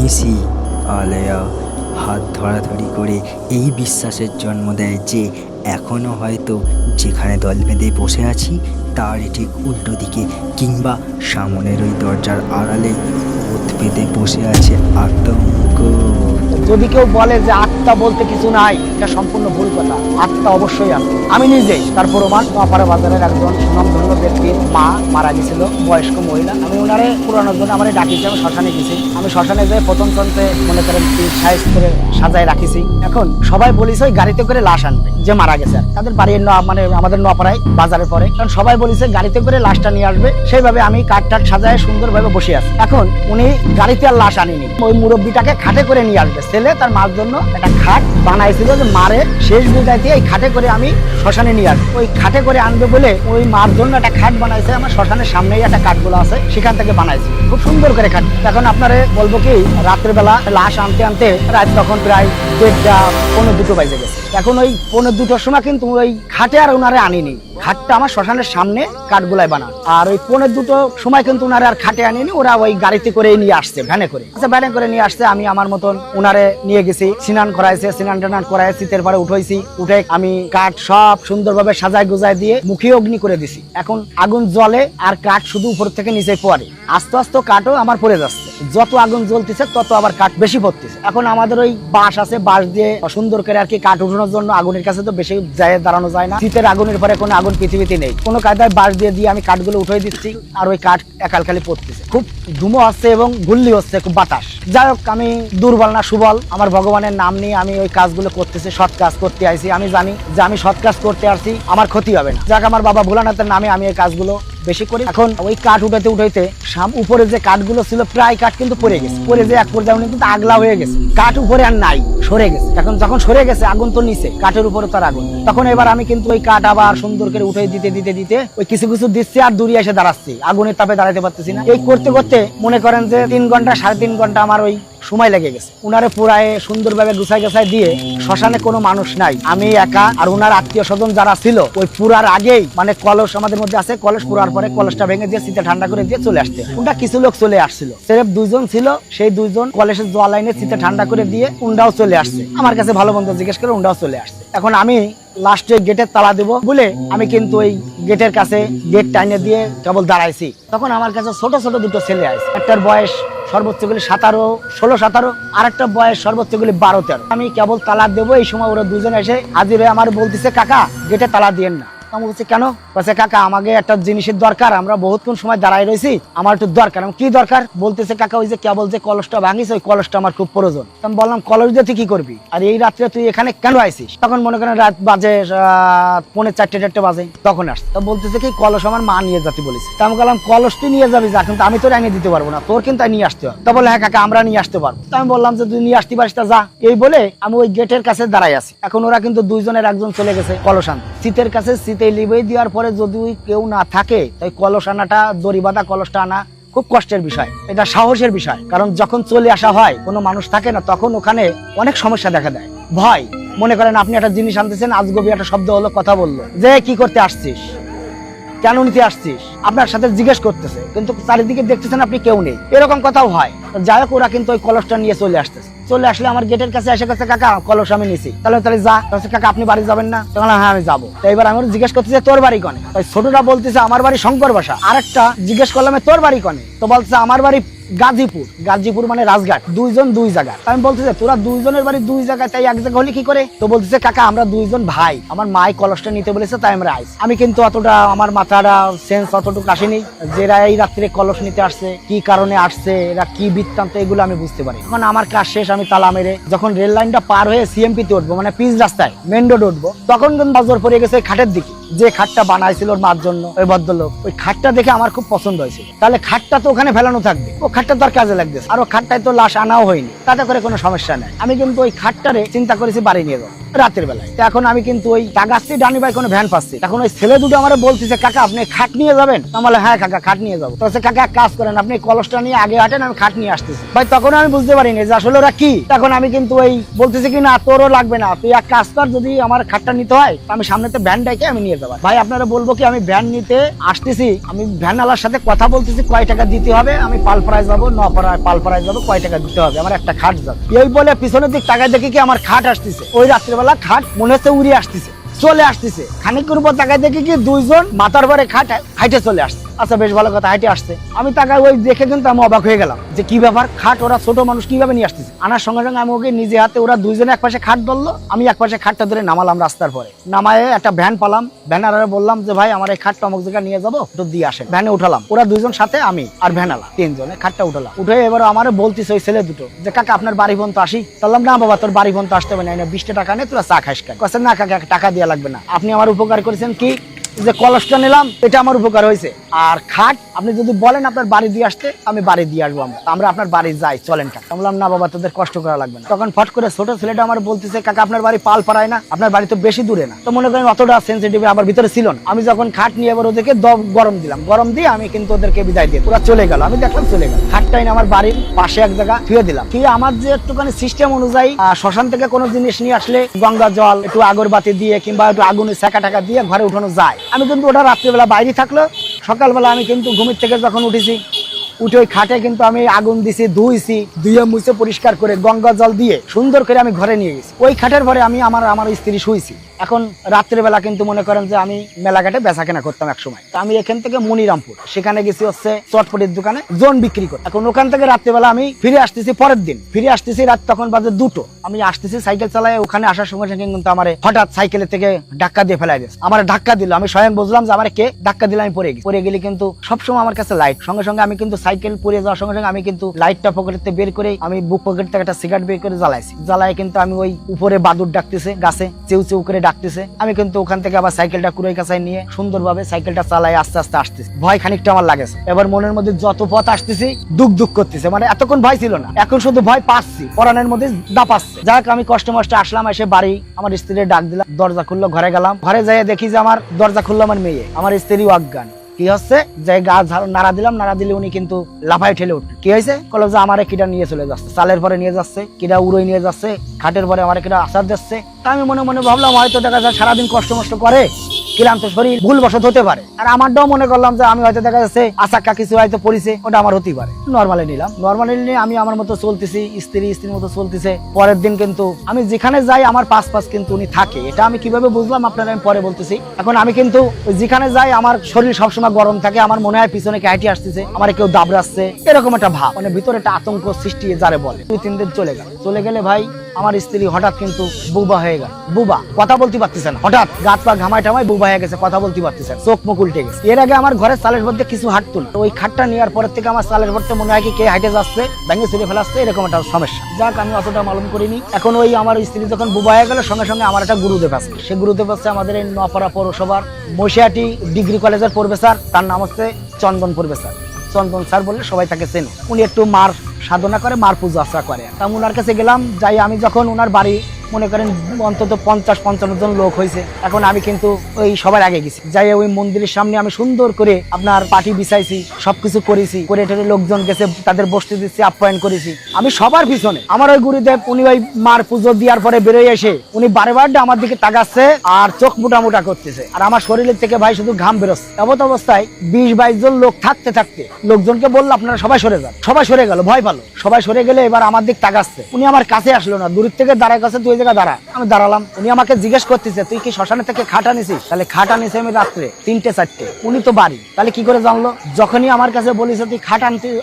নিশি আলেয়া হাত ধরাধরি করে এই বিশ্বাসের জন্ম দেয় যে এখনও হয়তো যেখানে দল বেঁধে বসে আছি তার ঠিক উল্টো দিকে কিংবা সামনের ওই দরজার আড়ালে ভূত বেঁধে বসে আছে আতঙ্ক। যদি কেউ বলে যে আত্মা বলতে কিছু নাই, এটা সম্পূর্ণ ভুল কথা। আত্মা অবশ্যই আছে। আমি নিজেই তার প্রমাণ। নোয়াপাড়া বাজারের একজন সুনামধন্য ব্যক্তির মা মারা গেছিল, বয়স্ক মহিলা। আমি ওনারে পুরানোর জন্য আমার ডাকিছি, আমি শ্মশানে গেছি। আমি শ্মশানে যেয়ে প্রথম চন্দ্রে মনে করেন সাইজ করে সাজায় রাখিছি। এখন সবাই বলিস ওই গাড়িতে করে লাশ আনবে যে মারা গেছে। তাদের বাড়ির মানে আমাদের নোয়াপাড়ায় বাজারের পরে, কারণ সবাই বলিছে গাড়িতে করে লাশটা নিয়ে আসবে। সেইভাবে আমি কাঠ টাট সাজায় সুন্দরভাবে বসে আছি। এখন উনি গাড়িতে আর লাশ আনেনি, ওই মুরব্বীটাকে খাটে করে নিয়ে আসবে। ছেলে তার মার জন্য একটা খাট বানাইছিল যে মারে শেষ বিদায় দিয়ে এই খাটে করে আমি শ্মশানে নিয়ে আসবো। ওই খাটে করে আনবে বলে ওই মার জন্য একটা খাট বানাইছে। আমার শ্মশানের সামনেই একটা কাঠগুলো আছে, সেখান থেকে বানাইছে খুব সুন্দর করে খাট। এখন আপনারে বলবো কি, রাত্রেবেলা লাশ আনতে আনতে রাত তখন প্রায় 1:30-1:45 বাজে গেছে। এখন ওই 1:45-র সময় কিন্তু ওই খাটে আর ওনারে আনিনি। খাটটা আমার শ্মশানের সামনে কাঠগুলাই বানা। আর ওই 1:45 সময় কিন্তু উনারে আর খাটে আনিনি, ওরা ওই গাড়িতে করে নিয়ে আসছে, ভ্যানে করে। আচ্ছা, ভ্যানে করে নিয়ে আসছে। আমি আমার মতন উনারে নিয়ে গেছি, স্নান করাইছে, স্নান টান করাই শীতের পরে উঠাইছি। উঠে আমি কাঠ সব সুন্দরভাবে সাজায় গুজায় দিয়ে মুখে অগ্নি করে দিছি। এখন আগুন জ্বলে আর কাঠ শুধু উপর থেকে নিচে পড়ে। আস্তে আস্তে কাঠও আমার পড়ে যাচ্ছে। যত আগুন জ্বলতেছে তত আবার কাঠ বেশি পড়তেছে। এখন আমাদের ওই বাঁশ আছে, বাঁশ দিয়ে সুন্দর করে আর কি কাঠ উঠানোর জন্য আগুনের কাছে তো বেশি যায় দাঁড়ানো যায় না। শীতের আগুনের পরে কোনো আগুন পৃথিবীতে নেই। কোনো কায়দায় বাঁশ দিয়ে আমি কাঠগুলো উঠাই দিচ্ছি, আর ওই কাঠ একাল খালি পড়তেছে। খুব ধুমো হচ্ছে এবং গুল্লি হচ্ছে, খুব বাতাস। যাই হোক, আমি দুর্বল না সুবল, আমার ভগবানের নাম নিয়ে আমি ওই কাজগুলো করতেছি। সৎ কাজ করতে আইছি। আমি জানি যে আমি সৎ কাজ করতে আসছি, আমার ক্ষতি হবে না। যাক, আমার বাবা ভোলানাথের নামে আমি এই কাজগুলো বেশি করি। এখন ওই কাঠ উঠাইতে উঠাইতে উপরে যে কাঠগুলো ছিল প্রায় কাঠ কিন্তু পড়ে গেছে। পড়ে যে এক পর্যায়ে উনি কিন্তু আগলা হয়ে গেছে, কাঠ উপরে আর নাই, সরে গেছে। এখন যখন সরে গেছে, আগুন তো নিচে, কাঠের উপরে তার আগুন। তখন এবার আমি কিন্তু ওই কাঠ আবার সুন্দর করে উঠে দিতে দিতে দিতে ওই কিছু কিছু দিচ্ছি, আর দূরে এসে দাঁড়াচ্ছি। আগুনের তাপে দাঁড়াতে পারতেছি না। এই করতে করতে মনে করেন যে 3 ঘন্টা 3.5 ঘন্টা আমার ওই সময় লেগে গেছে। উনারে পুরায় সুন্দরভাবে গুছাই গুছাই দিয়ে, শ্মশানে কোনো মানুষ নাই, আমি একা। আর উনার আত্মীয় স্বজন যারা ছিল, ওই পুরার আগেই মানে কলস আমাদের মধ্যে আছে, কলস পুরার পরে কলসটা ভেঙে দিয়ে শীতে ঠান্ডা করে দিয়ে চলে আসতে। উনটা কিছু লোক চলে আসছিল, সিরেফ 2 জন ছিল। সেই 2 জন কলেজের জল লাইনে শীতে ঠান্ডা করে দিয়ে উন্ডাও চলে আসছে। আমার কাছে ভালো মন্দ জিজ্ঞেস করে উন্ডাও চলে আসছে। এখন আমি লাস্টে গেটের তালা দেব বলে আমি কিন্তু ওই গেটের কাছে গেট টাইনে দিয়ে কেবল দাঁড়াইছি। তখন আমার কাছে ছোট ছোট 2 ছেলে আসছে। একটার বয়স সর্বোচ্চ গুলি 16-17, আর একটা বয়স সর্বোচ্চ গুলি 12-13। আমি কেবল তালা দেবো, এই সময় ওরা 2 জন এসে হাজির হয়ে আমার বলতেছে, কাকা গেটে তালা দিয়েন না। আমি বলছি কেন? বলছে, কাকা আমাকে একটা জিনিসের দরকার, আমরা বহুতক্ষণ সময় দাঁড়াই রয়েছি, আমার একটু দরকার। কি দরকার? বলতেছে, কাকা ওই যে কেবল যে কলসটা ভাঙিস, ওই কলসটা আমার খুব প্রয়োজন। আমি বললাম, কলস দিয়ে তুই কি করবি, আর এই রাত্রে তুই এখানে কেন আইছিস? তখন মনে করেন রাত বাজে 4:30 বাজে, তখন আসছে। তো বলতেছে কি, কলস আমার মা নিয়ে যাতে বলেছে। তা আমি বললাম, কলস তুই নিয়ে যাবি যা, কিন্তু আমি তোর এনে দিতে পারবো না, তোর কিন্তু নিয়ে আসতে হবে। তা বলে, হ্যাঁ কাকা আমরা নিয়ে আসতে পারবো। আমি বললাম যে তুই নিয়ে আসতে পারিস তা যা। এই বলে আমি ওই গেটের কাছে দাঁড়াই আছি। এখন ওরা কিন্তু 2 জনের একজন চলে গেছে কলস আনতে। শীতের কাছে শীতে লিবে দেওয়ার পরে যদি কেউ না থাকে, তাই কলস আনাটা, দড়ি বাঁধা কলসটা আনা খুব কষ্টের বিষয়, এটা সাহসের বিষয়। কারণ যখন চলে আসা হয়, কোনো মানুষ থাকে না, তখন ওখানে অনেক সমস্যা দেখা দেয়। ভয়, মনে করেন আপনি একটা জিনিস আনতেছেন, আজগবি একটা শব্দ হলো, কথা বললো যে কি করতে আসছিস, কেন নিতে আসছিস, আপনার সাথে জিজ্ঞেস করতেছে, কিন্তু চারিদিকে দেখতেছেন আপনি কেউ নেই, এরকম কথাও হয়। যাই হোক, ওরা কিন্তু ওই কলসটা নিয়ে চলে আসতেছে। চলে আসলে আমার গেটের কাছে এসে গেছে, কাকা কলস আমি নিছি। তাহলে যা। কাকা আপনি বাড়ি যাবেন না? হ্যাঁ আমি যাবো। তো এবার আমি জিজ্ঞেস করতেছে, তোর বাড়ি কনে? তাই ছোটটা বলতেছে, আমার বাড়ি শঙ্কর বাসা। আর একটা জিজ্ঞেস করলাম, তোর বাড়ি কনে? তো বলছে, আমার বাড়ি গাজীপুর। গাজীপুর মানে রাজঘাট। 2 জন 2 জায়গা। আমি বলতেছে, তোরা 2 জনের বাড়ি 2 জায়গায়, তাই এক জায়গা হলে কি করে? তো বলতেছে, কাকা আমরা 2 জন ভাই, আমার মাই কলসটা নিতে বলেছে, তাই আমরা আইছি। আমি কিন্তু অতটা আমার মাথাটা সেন্স অতটুকু আসেনি যে এরা এই রাত্রে কলস নিতে আসছে, কি কারণে আসছে, এরা কি বৃত্তান্ত, এগুলো আমি বুঝতে পারি। এখন আমার কাজ শেষ, আমি তালা মেরে যখন রেল লাইনটা পার হয়ে সিএমপি তে উঠবো, মানে পিচ রাস্তায় মেন রোড উঠবো, তখন কিন্তু নজর পড়ে গেছে খাটের দিকে, যে খাটটা বানাইছিল ওর মার জন্য ওই ভদ্রলোক। ওই খাটটা দেখে আমার খুব পছন্দ হয়েছিল। তাহলে খাটটা তো ওখানে ফেলানো থাকবে, ও খাটটা তো আর কাজে লাগতেছে, আর ও খাটটায় তো লাশ আনাও হয়নি, তাতে করে কোনো সমস্যা নেই। আমি কিন্তু ওই খাটটারে চিন্তা করেছি বাড়ি নিয়ে যাবো। রাতের বেলায়। তো এখন আমি কিন্তু ওই টাকাচ্ছি ডানি ভাই কোনো ভ্যান পাচ্ছি, এখন ওই ছেলে দুটো আমার বলতেছে কাকা আপনি খাট নিয়ে যাবেন? আমি বলে হ্যাঁ কাকা খাট নিয়ে যাবো। তো কাকা এক কাজ করেন, আপনি কলসটা নিয়ে আগে হাঁটেন, আমি খাট নিয়ে আসতেছি। ভাই তখন আমি বুঝতে পারিনি যে আসলে ওরা কি। তখন আমি কিন্তু ওই বলতেছি কি না তোরও লাগবে না, তুই এক কাজ কর, যদি আমার খাটটা নিতে হয় আমি সামনেতে ভ্যান ডাইকে আমি নিয়ে যাবো। ভাই আপনারা বলবো কি আমি ভ্যান নিতে আসতেছি, আমি ভ্যান আলার সাথে কথা বলতেছি কয় টাকা দিতে হবে, আমি পালপাড়ায় যাবো, পালপাড়ায় যাবো, কয় টাকা দিতে হবে, আমার একটা খাট যাবে। এই বলে পিছনের দিক টাকা দেখি কি আমার খাট আসতেছে, ওই রাত্রিবেলা খাট মনে হচ্ছে উড়ে আসতেছে, চলে আসতেছে। খানিকের উপর তাকায় দেখি কি দুইজন মাথার পরে খাট হাইটে চলে আসছে। আচ্ছা বেশ ভালো কথা, হাইটে আসছে। আমি তাকায় ওই দেখে কিন্তু আমি অবাক হয়ে গেলাম যে কি ব্যাপার, খাট ওরা ছোট মানুষ কিভাবে নিয়ে আসতেছে। আনার সঙ্গে সঙ্গে আমি ওকে নিজে হাতে, ওরা দুইজনে এক পাশে খাট ধরলো, আমি এক পাশে খাটটা ধরে নামালাম রাস্তার পরে। নামায় একটা ভ্যান পালাম, ভ্যানারে বললাম যে ভাই আমার এই খাটটা অমুক জায়গায় নিয়ে যাবো, একটু দিয়ে আসেন। ভ্যানে উঠালাম, ওরা দুইজন সাথে আমি আর ভ্যানালা, তিনজনে খাটটা উঠালাম। উঠে এবার আমার বলতেছে ওই ছেলে দুটো যে কাকা আপনার বাড়ি পর্যন্ত আসি? বললাম না বাবা তোর বাড়ি পর্যন্ত আসতে হবে না, 20 টাকা নে তোরা চা খাস। কাছে না কাকা টাকা দেওয়া লাগবে না, আপনি আমার উপকার করেছেন কি যে কলসটা নিলাম এটা আমার উপকার হয়েছে, আর খাট আপনি যদি বলেন আপনার বাড়ি দিয়ে আসতে আমি বাড়ি দিয়ে আসবো, আমরা আপনার বাড়ি যাই চলেন কাকা। বললাম না বাবা তোদের কষ্ট করা লাগবে না। তখন ফট করে ছোট ছেলেটা আমার বলতেছে কাকা আপনার বাড়ি পালপাড়ায় না, আপনার বাড়ি তো বেশি দূরে না। তো মনে করেন অতটা সেন্সিটিভ আমার ভিতরে ছিল না। আমি যখন খাট নিয়ে এবার ওদেরকে গরম দিলাম, গরম দিয়ে আমি কিন্তু ওদেরকে বিদায় দিয়ে ওরা চলে গেল, আমি দেখলাম চলে গেল। খাটটা এনে আমার বাড়ির পাশে এক জায়গা থুয়ে দিলাম। থুয়ে আমার যে একটুখানি সিস্টেম অনুযায়ী শ্মশান থেকে কোনো জিনিস নিয়ে আসলে গঙ্গা জল একটু আগরবাতি দিয়ে কিংবা একটু আগুনের সেকা টাকা দিয়ে ঘরে উঠানো যায়। আমি কিন্তু ওটা রাত্রিবেলা বাইরে থাকলো, সকালবেলা আমি কিন্তু ঘুমের থেকে যখন উঠেছি, উঠে ওই খাটে কিন্তু আমি আগুন দিছি, ধুইছি, ধুয়ে মুছে পরিষ্কার করে গঙ্গা জল দিয়ে সুন্দর করে আমি ঘরে নিয়ে গেছি। ওই খাটের পরে আমি আমার স্ত্রী শুয়েছি। এখন রাত্রের বেলা কিন্তু মনে করেন যে আমি মেলাঘাটে বেচা কেনা করতাম এক সময়। আমি এখান থেকে মনিরামপুর সেখানে গেছি হচ্ছে চটপটির দোকানে জোন বিক্রি করে। এখন ওখান থেকে রাত্রেবেলা আমি ফিরে আসতেছি, পরের দিন ফিরে আসতেছি, রাত তখন বাজে 2টো। আমি আসতেছি সাইকেল চালায়, ওখানে আসার সঙ্গে সঙ্গে কিন্তু আমার হঠাৎ সাইকেলের থেকে ধাক্কা দিয়ে ফেলাই গেছে। আমার ধাক্কা দিল, আমি স্বয়ং বুঝলাম যে আমার কে ধাক্কা দিলে, আমি পড়ে গেলি। কিন্তু সবসময় আমার কাছে লাইট, সঙ্গে সঙ্গে আমি কিন্তু সাইকেল পড়ে যাওয়ার সঙ্গে সঙ্গে আমি কিন্তু লাইটটা পকেটে বের করে আমি বুক পকেট থেকে একটা সিগারেট বের করে জ্বালাইছি। জ্বালায় কিন্তু আমি ওই উপরে বাদুর ডাকতেছে, গাছে চেউ চেউ করে ডাকতেছে। আমি কিন্তু ওখান থেকে আবার সাইকেলটা কুড়াই কাছায় নিয়ে সুন্দরভাবে সাইকেলটা চালাই আস্তে আস্তে আসতেছি। ভয় খানিকটা আমার লাগেছে, এবার মনের মধ্যে যত পথ আসতেছি দুঃখ দুঃখ করতেছে, মানে এতক্ষণ ভয় ছিল না, এখন শুধু ভয় পাচ্ছি, পরানের মধ্যে দাপাচ্ছে। যাক আমি কষ্ট মষ্ট আসলাম, এসে বাড়ি আমার স্ত্রীর ডাক দিলাম, দরজা খুললো, ঘরে গেলাম। ঘরে যাই দেখি যে আমার দরজা খুললো আমার মেয়ে, আমার স্ত্রী অজ্ঞান। কি হচ্ছে যে গা নাড়া দিলাম, নাড়া দিলে উনি কিন্তু লাফাই ঠেলে উঠল। কি হয়েছে? বললো যে আমারে কিটা নিয়ে চলে যাচ্ছে, চালের পরে নিয়ে যাচ্ছে, কিটা উড়োই নিয়ে যাচ্ছে, খাটের পরে আমার কিটা আচার দিচ্ছে। তা আমি মনে মনে ভাবলাম হয়তো দেখা যায় সারাদিন কষ্ট মষ্ট করে ক্লান্ত শরীর, ভুলবশত হতে পারে। আর আমারটাও মনে করলাম যে আমি হয়তো দেখা যাচ্ছে আচাক্কা কিছু হয়তো পড়েছে, ওটা আমার হতেই পারে। নর্মালি নিলাম, নর্মালি নিয়ে আমি আমার মতো চলতেছি, স্ত্রীর মতো চলতেছে। পরের দিন কিন্তু আমি যেখানে যাই আমার পাশ কিন্তু উনি থাকে। এটা আমি কিভাবে বুঝলাম আপনারা আমি পরে বলতেছি। এখন আমি কিন্তু যেখানে যাই আমার শরীর সবসময় গরম থাকে, আমার মনে হয় পিছনে কে হাঁটি আসতেছে, আমার কেউ দাবড়াচ্ছে, এরকম একটা ভাব, মানে ভিতরে একটা আতঙ্ক সৃষ্টি যারে বলে। 2-3 দিন চলে গেলে ভাই আমার স্ত্রী হঠাৎ কিন্তু বুবা হয়ে গেল। বুবা, কথা বলতে পারতেছে না, হঠাৎ গাত পা ঘামায় টামায় বুবা হয়ে গেছে, কথা বলতে পারতেছে না, চোখ মুখ উল্টে গেছে। এর আগে আমার ঘরের চালের মধ্যে কিছু হাঁটতুল, ওই খাটটা নেওয়ার পরের থেকে আমার চালের মধ্যে মনে হয় কি কে হাঁটে যাচ্ছে, ভেঙে ছিঁড়ে ফেলাচ্ছে, এরকম একটা সমস্যা। যাক আমি অতটা মালুম করিনি। এখন ওই আমার স্ত্রী যখন বুবা হয়ে গেল, সঙ্গে সঙ্গে আমার একটা গুরুদেব আছে। সে গুরুদেব আছে আমাদের এই নোয়াপাড়া পৌরসভার মহিষাহাটি ডিগ্রি কলেজের প্রফেসর, তার নাম হচ্ছে চন্দন প্রফেসর। চন্দন স্যার বললে সবাই তাকে চেনে। উনি একটু মার সাধনা করে, মার পূজা আশ্রা করে। তা উনার কাছে গেলাম, যাই আমি যখন উনার বাড়ি মনে করেন অন্তত 50-55 জন লোক হয়েছে। এখন আমি কিন্তু ওই সবার আগে গেছি, যাই ওই মন্দিরের সামনে আমি সুন্দর করে আপনার পাটি বিছাইছি, সবকিছু করেছি, করে টেরে লোকজন গেছে, তাদের বসতে দিচ্ছি, আপ্যায়ন করেছি আমি সবার পিছনে। আমার ওই গুরুদেব উনি ওই মার পুজো দেওয়ার পরে বেরোয় এসে উনি বারে আমার দিকে তাকাচ্ছে আর চোখ মোটা করতেছে, আর আমার শরীরের থেকে ভাই শুধু ঘাম বেরোচ্ছে। এমত অবস্থায় 20-22 জন লোক থাকতে লোকজনকে বললো আপনারা সবাই সরে যান। সবাই সরে গেল, ভয় পালো, সবাই সরে গেলে এবার আমার দিক তাকাচ্ছে। উনি আমার কাছে আসলো না, দূর থেকে দাঁড়ায় কাছে, তুই জায়গা দাঁড়া। আমি দাঁড়ালাম, উনি আমাকে জিজ্ঞেস করতেছে তুই কি শ্মশানে থেকে খাট আনিছিস? তাহলে খাট আনিছি আমি রাত্রে 3-4টে, উনি তো বাড়ি, তাহলে কি করে জানলো? যখনই আমার কাছে বলিস তুই খাট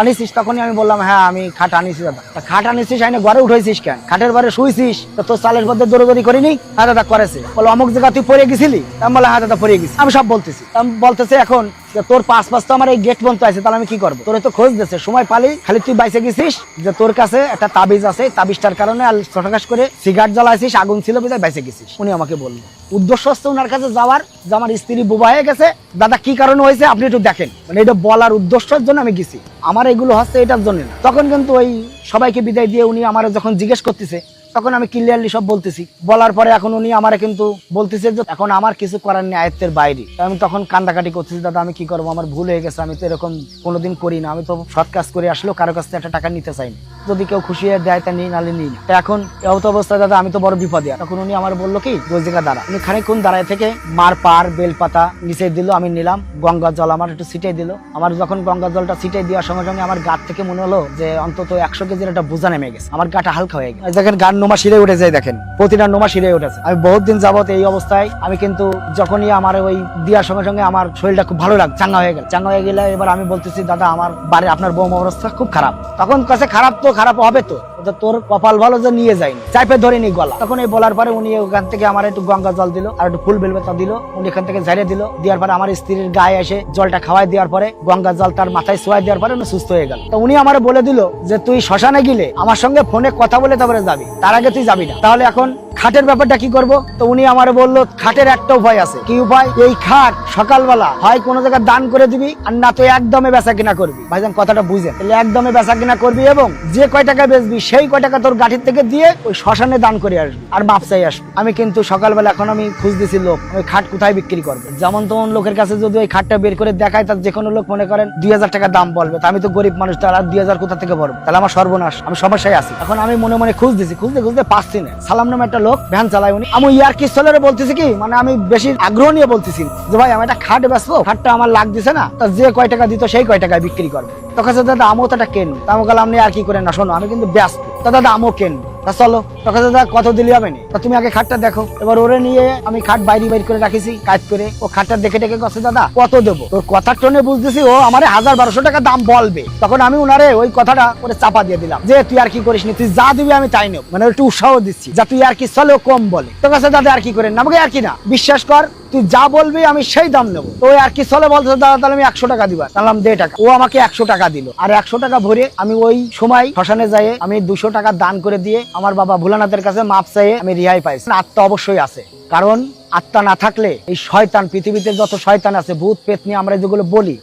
আনিছিস, তখনই আমি বললাম হ্যাঁ আমি খাট আনিছি দাদা। খাট আনিছিস আইনে ঘরে উঠেছিস কেন? খাটের ঘরে শুয়েছিস তো তোর চালের মধ্যে দৌড়ি করিনি? হ্যাঁ দাদা করেছে। বলো অমুক জায়গা তুই পড়ে গেছিলি? আমি বললাম হ্যাঁ দাদা পড়ে গেছি। আমি সব বলতেছি। বলতেছে এখন তোর পাঁচ তো আমার এই গেট বন্ধ আছে, তাহলে আমি কি করবো? তোর তো খোঁজ দিচ্ছে, সময় পালি খালি তুই বাইসে গেছিস যে তোর কাছে একটা তাবিজ আছে, তাবিজটার কারণে আর ছোটখাস করে সিগারেট জ্বালাইছিস, আগুন ছিল বিধায় বাইসে গেছিস। উনি আমাকে বললো উদ্দেশ্য হচ্ছে ওনার কাছে যাওয়ার যে আমার স্ত্রী বোবা হয়ে গেছে, দাদা কি কারণে হয়েছে আপনি একটু দেখেন, মানে এটা বলার উদ্দেশ্যের জন্য আমি গেছি, আমার এগুলো হচ্ছে এটার জন্য না। তখন কিন্তু ওই সবাইকে বিদায় দিয়ে উনি আমার যখন জিজ্ঞেস করতেছে তখন আমি ক্লিয়ারলি সব বলতেছি, বলার পরে এখন উনি আমারে কিন্তু বলতেছে যে এখন আমার কিছু করার নেই, আয়ত্তের বাইরে। আমি তখন কান্দাকাটি করতেছি, দাদা আমি কি করবো, আমার ভুল হয়ে গেছে, আমি তো এরকম কোনোদিন করি না, আমি তো সৎ কাজ করে আসলেও কারো কাছ থেকে একটা টাকা নিতে চাইনি, যদি কেউ খুশি হয়ে দেয় তা নিই, নালে নিই না। তা এখন এত অবস্থায় দাদা আমি তো বড় বিপদে। তখন উনি আমার বললো কি, ওই জায়গা দাঁড়া। উনি খানিকক্ষণ দাঁড়ায় থেকে মার পার বেলপাতা নিচে দিল, আমি নিলাম, গঙ্গার জল আমার একটু ছিটাই দিল। আমার যখন গঙ্গার জলটা ছিটাই দেওয়ার সঙ্গে সঙ্গে আমার গাছ থেকে মনে হলো যে অন্তত 100 কেজির একটা বোঝা নেমে গেছে, আমার গাটা হালকা হয়ে গেছে। দেখেন গান নোমা শিরে উঠে যায়, দেখেন প্রতিটা নোমা শিরে উঠেছে। আমি বহুত দিন যাবত এই অবস্থায়, আমি কিন্তু যখনই আমার ওই দেওয়ার সঙ্গে সঙ্গে আমার শরীরটা খুব ভালো লাগে, চাঙ্গা হয়ে গেল। চাঙ্গা হয়ে গেলে এবার আমি বলতেছি, দাদা আমার বাড়ি আপনার বৌমা অবস্থা খুব খারাপ। তখন কাছে খারাপ তো খারাপ হবে তো, তোর কপাল ভালো যে নিয়ে যায়নি, চাইপে ধরে নি গলা। তখন এই বলার পরে উনি ওখান থেকে আমার একটু গঙ্গা জল দিল আর একটু ফুল বেলপাতা দিল, উনি এখান থেকে ঝাড়িয়ে দিল। দেওয়ার পরে আমার স্ত্রীর গায়ে এসে জলটা খাওয়াই দেওয়ার পরে গঙ্গা জল তার মাথায় ছোঁয়াই দেওয়ার পরে উনি সুস্থ হয়ে গেল। তো উনি আমার বলে দিল যে তুই শ্মশানে গেলে আমার সঙ্গে ফোনে কথা বলে তারপরে যাবি, তার আগে তুই যাবি না। তাহলে এখন খাটের ব্যাপারটা কি করব? তো উনি আমার বললো খাটের একটা উপায় আছে। কি উপায়? এই খাট সকালবেলা হয় কোনো জায়গায় দান করে দিবি, আর না তো একদমে বেচা কিনা করবি। ভাইজান কথাটা বুঝেন, তাহলে একদমে বেচা কিনা করবি এবং যে কয় টাকা বেচবি সেই কয় টাকা তোর গাঠির থেকে দিয়ে ওই শ্মশানে দান করে আসবি আর মাপ চাই আসবি। আমি কিন্তু সকালবেলা এখন আমি খুঁজ দিছি লোক, ওই খাট কোথায় বিক্রি করবে। যেমন তেমন লোকের কাছে যদি ওই খাটটা বের করে দেখায়, তার যে কোনো লোক মনে করেন 2000 টাকা দাম বলবে। তা আমি তো গরিব মানুষ, তার আর 2000 কোথা থেকে ভরবো? তাহলে আমার সর্বনাশ, আমি সমস্যায় আছি। এখন আমি মনে মনে খুঁজ দিছি, খুঁজতে খুঁজতে পাচ্ছি না। সালাম নামে একটা লোক ভ্যান চালায়, উনি আমি ইয়ার কি চলে বলতেছি কি, মানে আমি বেশি আগ্রহ নিয়ে বলতেছি যে ভাই আমি একটা খাট বেচবো, খাটটা আমার লাগ দিছে না, তা যে কয় টাকা দিত সেই কয় টাকায় বিক্রি করবে। তখন দাদা আমও তো একটা কেন, তা আমি বললাম আপনি আর কি করে না, শোনো আমি কিন্তু ব্যস্ত। তা দাদা আমও কেন, তা চলো। তখন দাদা কত দিলি হবে না, তা তুমি আগে খাটটা দেখো। এবার ওরে নিয়ে আমি খাট বাইরে বাইর করে রাখিছি কাজ করে। ও খাটটা দেখে দেখে কছে, দাদা কত দেবো? তোর কথার টোনে বুঝতেছি ও আমার 1000-1200 টাকা দাম বলবে। তখন আমি উনারে ওই কথাটা ওরে চাপা দিয়ে দিলাম যে তুই আর কি করিস নি, তুই যা দিবি আমি তাই নেব, মানে একটু উৎসাহ দিচ্ছি যা তুই আর কি চলেও কম বলে। তো কাছে দাদা আর কি করেন না, আমাকে আর কি না, বিশ্বাস কর তুই যা বলবি আমি সেই দাম নেবো। তো আর কি চলে বলতে, দাদা তাহলে আমি 100 টাকা দিবা। তাহলে 1.5 টাকা। ও আমাকে 100 টাকা দিল, আর 100 টাকা ভরে আমি ওই সময় শ্মশানে যাই আমি 200 টাকা দান করে দিয়ে আমার বাবা ভোলানাথের কাছে মাপ চাইয়ে আমি রেহাই পাইছি। আত্মা অবশ্যই আছে, কারণ আত্মা না থাকলে এই শয়তান, পৃথিবীতে যত শয়তান আছে, ভূত পেতনি আমরা যেগুলো বলি,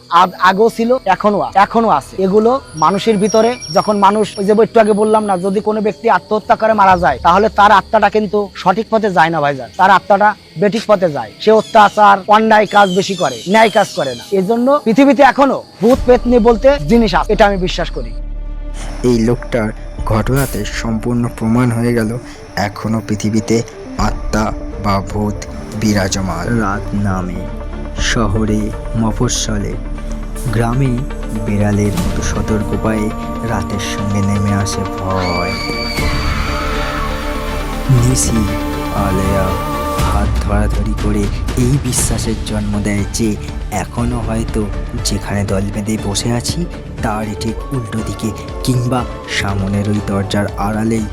আগেও ছিল এখনো আছে। এগুলো মানুষের ভিতরে, যখন মানুষ ওই যে একটু আগে বললাম না, যদি কোনো ব্যক্তি আত্মহত্যা করে মারা যায়, তাহলে তার আত্মাটা কিন্তু সঠিক পথে যায় না ভাইজান, তার আত্মাটা বেঠিক পথে যায়। সে অত্যাচার, অন্যায় কাজ বেশি করে, ন্যায় কাজ করে না। এজন্য পৃথিবীতে এখনো ভূত পেতনি বলতে জিনিস আছে, এটা আমি বিশ্বাস করি। এই লোকটার ঘটনাতে সম্পূর্ণ প্রমাণ হয়ে গেল এখনো পৃথিবীতে আত্মা বা ভূত বিরাজমান। রাত নামে শহরে, মফস্বলে, গ্রামে বিড়ালের মতো সতর্ক পায়ে রাতের সঙ্গে নেমে আসে ভয়। নিশি আলেয়া হাত ধরাধরি করে এই বিশ্বাসের জন্ম দেয় যে এখনো হয়তো যেখানে দল বেঁধে বসে আছি তার ঠিক উল্টো দিকে কিংবা সামনের ওই দরজার আড়ালেই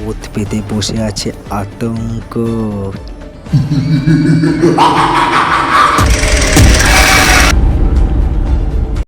ওত পেতে বসে আছে আতঙ্ক।